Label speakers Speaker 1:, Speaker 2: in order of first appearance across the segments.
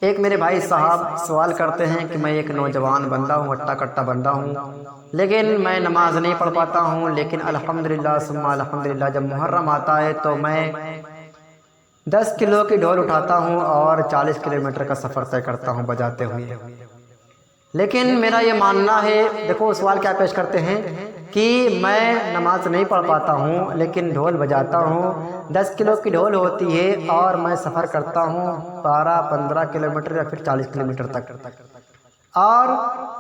Speaker 1: ایک میرے بھائی صاحب سوال کرتے ہیں کہ میں ایک نوجوان بندہ ہوں، ہٹا کٹا بندہ ہوں، لیکن میں نماز نہیں پڑھ پاتا ہوں، لیکن الحمدللہ ثم الحمدللہ جب محرم آتا ہے تو میں 10 کلو کی ڈھول اٹھاتا ہوں اور 40 کلومیٹر کا سفر طے کرتا ہوں بجاتے ہوئے۔ لیکن میرا یہ ماننا ہے، دیکھو سوال کیا پیش کرتے ہیں کہ میں نماز نہیں پڑھ پاتا ہوں لیکن ڈھول بجاتا ہوں، 10 کلو کی ڈھول ہوتی ہے اور میں سفر کرتا ہوں 12-15 کلومیٹر یا پھر 40 کلومیٹر تک، اور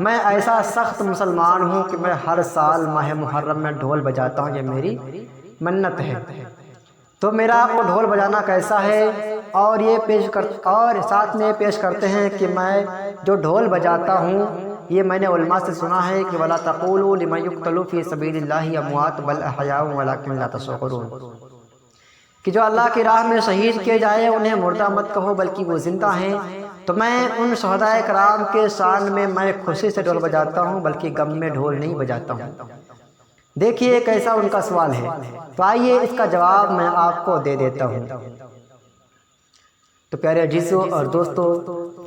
Speaker 1: میں ایسا سخت مسلمان ہوں کہ میں ہر سال ماہ محرم میں ڈھول بجاتا ہوں، یہ میری منت ہے۔ تو میرا وہ ڈھول بجانا کیسا ہے، اور ساتھ میں پیش کرتے ہیں کہ میں جو ڈھول بجاتا ہوں یہ میں نے علماء سے سنا ہے کہ وَلَا تَقُولُوا لِمَن يُقْتَلُ فِي سَبِيلِ اللَّهِ أَمْوَاتٌ بَلْ أَحْيَاءٌ وَلَكِنْ لَا تَشْعُرُونَ، کہ جو اللہ کی راہ میں شہید کیے جائے انہیں مردہ مت کہو بلکہ وہ زندہ ہیں۔ تو میں ان شہداء کرام کے شان میں خوشی سے ڈھول بجاتا ہوں بلکہ غم میں ڈھول نہیں بجاتا ہوں۔ دیکھیے کیسا ان کا سوال ہے، تو آئیے اس کا جواب میں آپ کو دے دیتا ہوں۔ تو پیارے عزیزوں اور دوستو،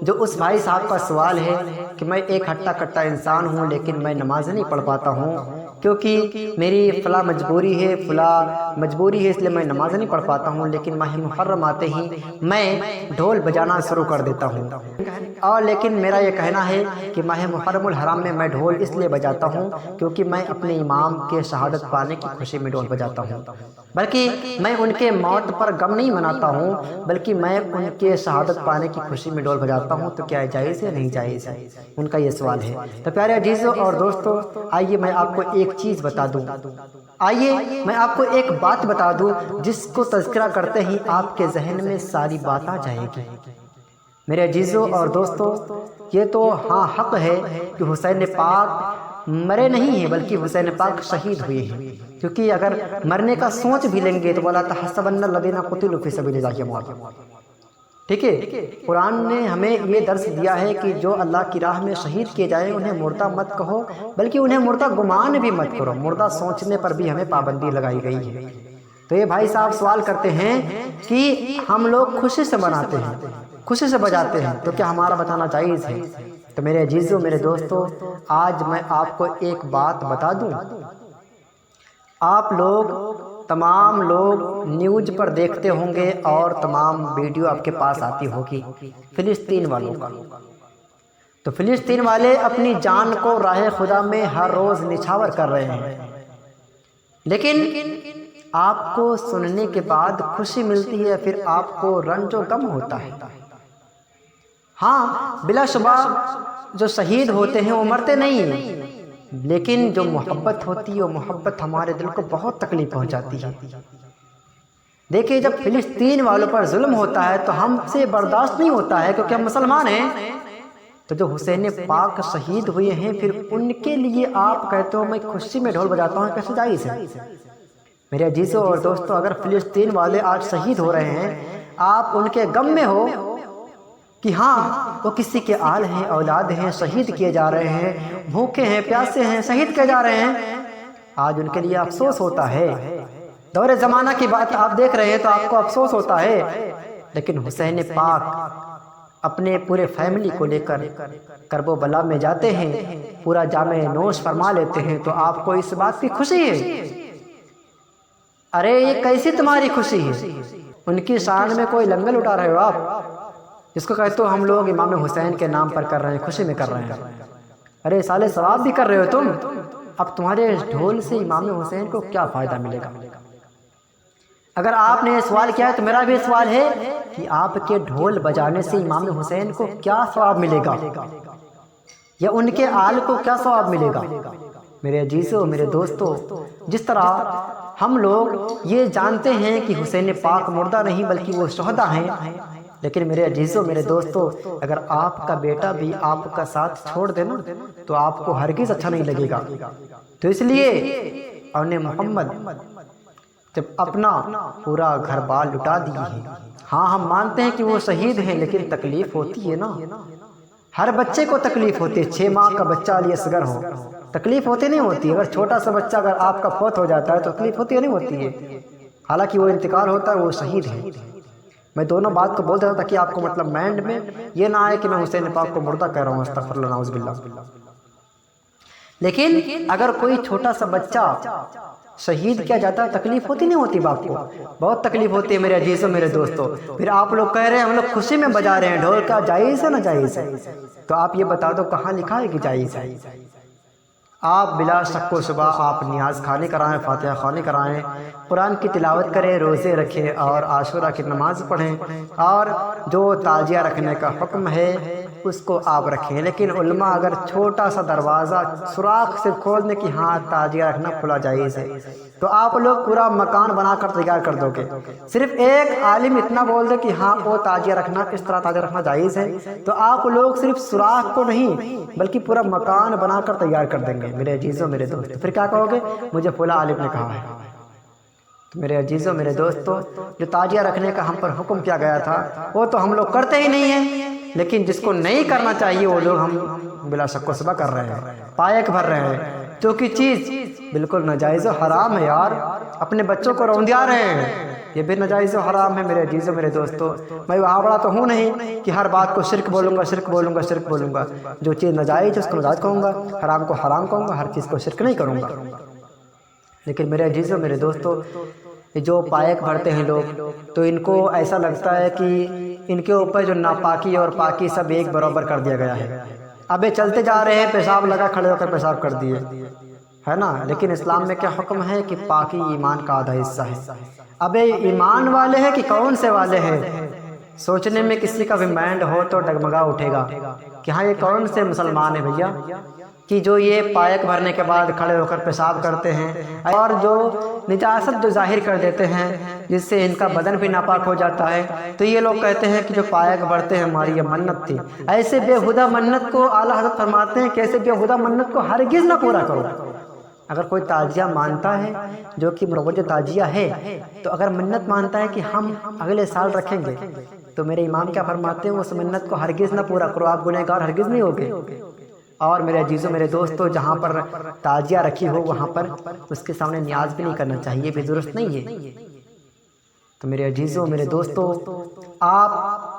Speaker 1: جو اس بھائی صاحب کا سوال ہے کہ میں ایک ہٹا کٹا انسان ہوں لیکن میں نماز نہیں پڑھ پاتا ہوں کیونکہ میری فلاں مجبوری ہے اس لیے میں نماز نہیں پڑھ پاتا ہوں، لیکن ماہ محرم آتے ہی میں ڈھول بجانا شروع کر دیتا ہوں، اور لیکن میرا یہ کہنا ہے کہ ماہ محرم الحرام میں ڈھول اس لیے بجاتا ہوں کیونکہ میں اپنے امام کے شہادت پانے کی خوشی میں ڈھول بجاتا ہوں، بلکہ میں ان کے موت پر غم نہیں مناتا ہوں بلکہ میں ان کے شہادت پانے کی خوشی میں ڈھول بجاتا ہوں۔ تو کیا جائز ہے نہیں جائز ہے، ان کا یہ سوال ہے۔ تو پیارے عزیزوں اور دوستو، آئیے میں آپ کو ایک چیز بتا دوں، آئیے میں آپ کو ایک بات بتا دوں جس کو تذکرہ کرتے ہی آپ کے ذہن میں ساری بات آ جائے گی۔ میرے عزیزوں اور دوستو، یہ تو ہاں حق ہے کہ حسین پاک مرے نہیں ہیں بلکہ حسین پاک شہید ہوئے ہیں، کیونکہ اگر مرنے کا سوچ بھی لیں گے تو وَلَا تَحْسَبَنَّ الَّذِينَ قُتِلُوا فِي سَبِيلِ اللَّهِ أَمْوَاتٌ، ٹھیک ہے؟ قرآن نے ہمیں یہ درس دیا ہے کہ جو اللہ کی راہ میں شہید کیے جائیں انہیں مردہ مت کہو بلکہ انہیں مردہ گمان بھی مت کرو، مردہ سوچنے پر بھی ہمیں پابندی لگائی گئی ہے۔ تو یہ بھائی صاحب سوال کرتے ہیں کہ ہم لوگ خوشی سے مناتے ہیں، خوشی سے بجاتے ہیں، تو کیا ہمارا بتانا جائز ہے؟ تو میرے عزیزوں میرے دوستو، آج میں آپ کو ایک بات بتا دوں، آپ لوگ تمام لوگ نیوز پر دیکھتے ہوں گے اور تمام ویڈیو آپ کے پاس آتی ہوگی فلسطین والوں کا، تو فلسطین والے اپنی جان کو راہ خدا میں ہر روز نچھاور کر رہے ہیں، لیکن آپ کو سننے کے بعد خوشی ملتی ہے، پھر آپ کو رنج و غم ہوتا ہے۔ ہاں بلا شبہ جو شہید ہوتے ہیں وہ مرتے نہیں ہیں، لیکن جو محبت ہوتی ہے وہ محبت ہمارے دل کو بہت تکلیف پہنچاتی ہے۔ دیکھیں جب فلسطین والوں پر ظلم ہوتا ہے تو ہم سے برداشت نہیں ہوتا ہے کیونکہ ہم مسلمان ہیں، تو جو حسین پاک شہید ہوئے ہیں پھر ان کے لیے آپ کہتے ہو میں خوشی میں ڈھول بجاتا ہوں، کیسے جائز ہے؟ میرے عزیزوں اور دوستوں، اگر فلسطین والے آج شہید ہو رہے ہیں، آپ ان کے غم میں ہو کہ ہاں وہ کسی کے آل ہیں، اولاد ہیں، شہید کیے جا رہے ہیں، بھوکے ہیں، پیاسے ہیں، شہید کیے جا رہے ہیں، آج ان کے لیے افسوس ہوتا ہے۔ دور زمانہ کی بات آپ دیکھ رہے ہیں تو آپ کو افسوس ہوتا ہے، لیکن حسین پاک اپنے پورے فیملی کو لے کر کرب و بلا میں جاتے ہیں، پورا جامع نوش فرما لیتے ہیں، تو آپ کو اس بات کی خوشی ہے؟ ارے یہ کیسی تمہاری خوشی ہے؟ ان کی شان میں کوئی لنگر اٹھا رہے ہو آپ، جس کو کہتے ہو ہم لوگ امام حسین کے نام پر کر رہے ہیں، خوشی میں کر رہے ہیں۔ ارے سالے ثواب بھی کر رہے ہو تم، اب تمہارے ڈھول سے امام حسین کو کیا فائدہ ملے گا؟ اگر آپ نے یہ سوال کیا ہے تو میرا بھی سوال ہے کہ آپ کے ڈھول بجانے سے امام حسین کو کیا ثواب ملے گا، یا ان کے آل کو کیا ثواب ملے گا؟ میرے عزیزوں میرے دوستوں، جس طرح ہم لوگ یہ جانتے ہیں کہ حسین پاک مردہ نہیں بلکہ وہ شہداء ہیں، لیکن میرے عزیزوں میرے دوستوں، اگر آپ کا بیٹا بھی آپ کا ساتھ چھوڑ دے نا تو آپ کو ہرگز اچھا نہیں لگے گا۔ تو اس لیے اون محمد جب اپنا پورا گھر بار لٹا دیے ہیں، ہاں ہم مانتے ہیں کہ وہ شہید ہیں، لیکن تکلیف ہوتی ہے نا، ہر بچے کو تکلیف ہوتی ہے، 6 ماہ کا بچہ علی اصغر ہو تکلیف ہوتی نہیں ہوتی؟ اگر چھوٹا سا بچہ اگر آپ کا فوت ہو جاتا ہے تو تکلیف ہوتی ہے نہیں ہوتی ہے؟ حالانکہ وہ انتقال ہوتا ہے، وہ شہید ہے، میں دونوں بات کو بول دیتا تاکہ آپ کو مطلب مائنڈ میں یہ نہ آئے کہ میں حسین پاک کو مردہ کہہ رہا ہوں، استغفر اللہ نعوذ باللہ۔ لیکن اگر کوئی چھوٹا سا بچہ شہید کیا جاتا ہے، تکلیف ہوتی نہیں ہوتی باپ کو؟ بہت تکلیف ہوتی ہے میرے عزیزوں میرے دوستوں۔ پھر آپ لوگ کہہ رہے ہیں ہم لوگ خوشی میں بجا رہے ہیں ڈھول، کا جائز ہے نہ جائز ہے؟ تو آپ یہ بتا دو کہاں لکھا ہے کہ جائز ہے؟ آپ بلا شک و شبہ آپ نیاز خوانی کرائیں، فاتحہ خوانی کرائیں، قرآن کی تلاوت کریں، روزے رکھیں اور عاشورہ کی نماز پڑھیں، اور جو تعزیہ رکھنے کا حکم ہے اس کو آپ رکھیں۔ لیکن علماء اگر چھوٹا سا دروازہ سوراخ سے کھول دیں کہ ہاں تعزیہ رکھنا کھلا جائز ہے، تو آپ لوگ پورا مکان بنا کر تیار کر دو گے۔ صرف ایک عالم اتنا بول دے کہ ہاں وہ تعزیہ رکھنا، اس طرح تعزیہ رکھنا جائز ہے، تو آپ لوگ صرف سوراخ کو نہیں بلکہ پورا مکان بنا کر تیار کر دیں گے میرے عزیزوں میرے دوستوں۔ پھر کیا کہو گے؟ مجھے فلاں عالم نے کہا ہے۔ تو میرے عزیزوں میرے دوستوں، جو تعزیہ رکھنے کا ہم پر حکم کیا گیا تھا وہ تو ہم لوگ کرتے ہی نہیں ہیں، لیکن جس کو نہیں کرنا چاہیے وہ لوگ ہم بلا شک و شبہ کر رہے ہیں، پائک بھر رہے ہیں، جو کہ چیز بالکل ناجائز و حرام ہے یار۔ اپنے بچوں کو روندیا رہے ہیں، یہ بھی ناجائز و حرام ہے میرے عزیزوں میرے دوستوں۔ میں وہاں بڑا تو ہوں نہیں کہ ہر بات کو شرک بولوں گا شرک بولوں گا شرک بولوں گا۔ جو چیز ناجائز اس کو ناجائز کہوں گا، حرام کو حرام کہوں گا، ہر چیز کو شرک نہیں کروں گا۔ لیکن میرے عزیزوں میرے دوستوں، جو پائک بھرتے ہیں لوگ تو ان کو ایسا لگتا ہے کہ ان کے اوپر جو ناپاکی اور پاکی سب ایک برابر کر دیا گیا ہے۔ ابے چلتے جا رہے ہیں، پیشاب لگا، کھڑے ہو کر پیشاب کر دیے، ہے نا؟ لیکن اسلام میں کیا حکم ہے کہ پاکی ایمان کا آدھا حصہ ہے۔ ابے ایمان والے ہیں کہ کون سے والے ہیں؟ سوچنے میں کسی کا بھی مائنڈ ہو تو ڈگمگا اٹھے گا کہ ہاں یہ کون سے مسلمان ہیں بھیا، کہ جو یہ پائک بھرنے کے بعد کھڑے ہو کر پیشاب کرتے ہیں اور جو نجاست جو ظاہر کر دیتے ہیں جس سے ان کا بدن بھی ناپاک ہو جاتا ہے، تو یہ لوگ کہتے ہیں کہ جو پائک بھرتے ہیں ہماری یہ منت تھی۔ ایسے بےہودہ منت کو اعلیٰ حضرت فرماتے ہیں کہ ایسے بےہودہ منت کو ہرگز نہ پورا کرو۔ اگر کوئی تعزیہ مانتا ہے جو کہ مروج تعزیہ ہے، تو اگر منت مانتا ہے کہ ہم اگلے سال رکھیں گے، تو میرے امام کیا فرماتے ہیں؟ اس منت کو ہرگز نہ پورا کرو، آپ گنہگار ہرگز نہیں ہوگے۔ اور میرے عزیزوں میرے دوستوں، جہاں پر تعزیہ رکھی ہو وہاں پر اس کے سامنے نیاز بھی نہیں کرنا چاہیے، بھی درست نہیں ہے۔ تو میرے عزیزوں میرے دوستوں، آپ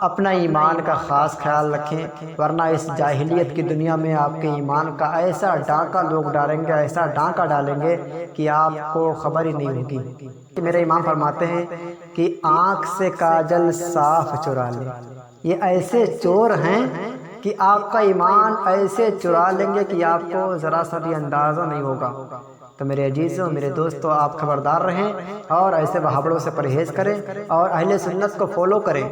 Speaker 1: اپنا ایمان کا خاص خیال رکھیں، ورنہ اس جاہلیت کی دنیا میں آپ کے ایمان کا ایسا ڈانکا لوگ ڈالیں گے، ایسا ڈانکا ڈالیں گے کہ آپ کو خبر ہی نہیں ہوگی۔ میرے امام فرماتے ہیں کہ آنکھ سے کاجل صاف چرا لیں، یہ ایسے چور ہیں کہ آپ کا ایمان ایسے چرا لیں گے کہ آپ کو ذرا سا بھی اندازہ نہیں ہوگا۔ تو میرے عزیزوں میرے دوستوں، آپ خبردار رہیں اور ایسے بہاڑوں سے پرہیز کریں اور اہل سنت کو فالو کریں۔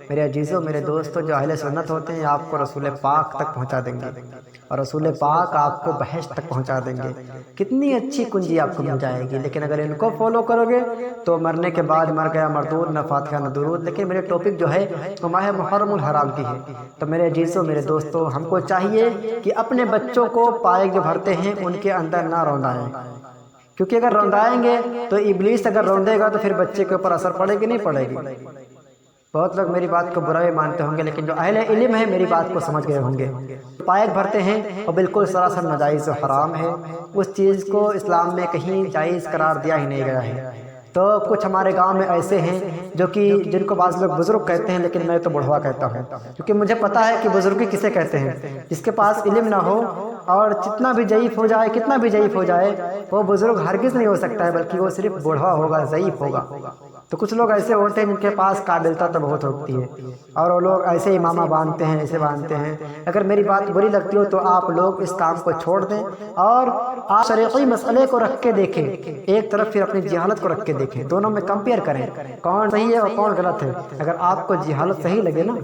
Speaker 1: میرے عزیزوں میرے دوستوں، جو اہل سنت ہوتے ہیں آپ کو رسول پاک تک پہنچا دیں گے، اور رسول پاک آپ کو بہشت تک پہنچا دیں گے۔ کتنی اچھی کنجی آپ کو مل جائے گی، لیکن اگر ان کو فالو کرو گے تو مرنے کے بعد مر گیا مردود، نہ فاتحہ نہ درود۔ لیکن میرے ٹاپک جو ہے وہ ماہ محرم الحرام کی ہے۔ تو میرے عزیزوں میرے دوستوں، ہم کو چاہیے کہ اپنے بچوں کو پائک جو بھرتے ہیں ان کے اندر نہ روندائیں، کیونکہ اگر روندائیں گے تو ابلیس اگر روندے گا تو پھر بچے کے اوپر اثر پڑے گی نہیں پڑے گی؟ بہت لوگ میری بات کو برا بھی مانتے ہوں گے، لیکن جو اہل علم ہے میری بات کو سمجھ گئے ہوں گے۔ پائک بھرتے ہیں اور بالکل سراسر ناجائز و حرام ہے، اس چیز کو اسلام میں کہیں جائز قرار دیا ہی نہیں گیا ہے۔ تو کچھ ہمارے گاؤں میں ایسے ہیں جو کہ جن کو بعض لوگ بزرگ کہتے ہیں، لیکن میں تو بڑھوا کہتا ہوں، کیونکہ مجھے پتا ہے کہ بزرگی کسے کہتے ہیں۔ جس کے پاس علم نہ ہو اور جتنا بھی ضعیف ہو جائے، کتنا بھی ضعیف ہو جائے، وہ بزرگ ہرگز نہیں ہو سکتا ہے، بلکہ وہ صرف بوڑھا ہوگا، ضعیف ہوگا۔ تو کچھ لوگ ایسے ہوتے ہیں جن کے پاس قابلتا تو بہت ہوتی ہے، اور وہ لوگ ایسے امامہ باندھتے ہیں، ایسے باندھتے ہیں۔ اگر میری بات بری لگتی ہو تو آپ لوگ اس کام کو چھوڑ دیں اور آپ شرعی مسئلے کو رکھ کے دیکھیں، ایک طرف پھر اپنی جہالت کو رکھ کے دیکھیں، دونوں میں کمپیئر کریں کون صحیح ہے اور کون غلط ہے۔ اگر آپ کو جہالت صحیح لگے نا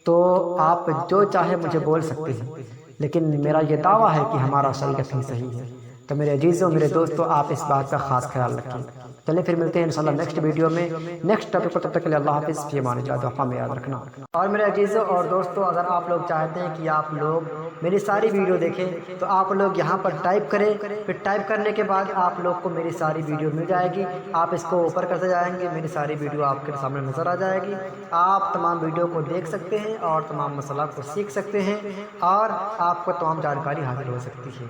Speaker 1: تو آپ جو چاہے مجھے بول سکتے ہیں، لیکن میرا یہ دعویٰ ہے کہ ہمارا شریعت ہی صحیح ہے۔ تو میرے عزیزوں میرے دوستوں، آپ اس بات کا خاص خیال رکھیں۔ چلیں پھر ملتے ہیں انشاءاللہ نیکسٹ ویڈیو میں نیکسٹ ٹاپک پر، تب تک کے لیے اللہ حافظ، فی امان اللہ، دعا میں یاد رکھنا۔ اور میرے عزیزوں اور دوستوں، اگر آپ لوگ چاہتے ہیں کہ آپ لوگ میری ساری ویڈیو دیکھیں تو آپ لوگ یہاں پر ٹائپ کریں، پھر ٹائپ کرنے کے بعد آپ لوگ کو میری ساری ویڈیو مل جائے گی، آپ اس کو اوپر کرتے جائیں گے، میری ساری ویڈیو آپ کے سامنے نظر آ جائے گی، آپ تمام ویڈیو کو دیکھ سکتے ہیں اور تمام مسئلہ کو سیکھ سکتے ہیں اور آپ کو تمام جانکاری حاصل ہو سکتی ہے۔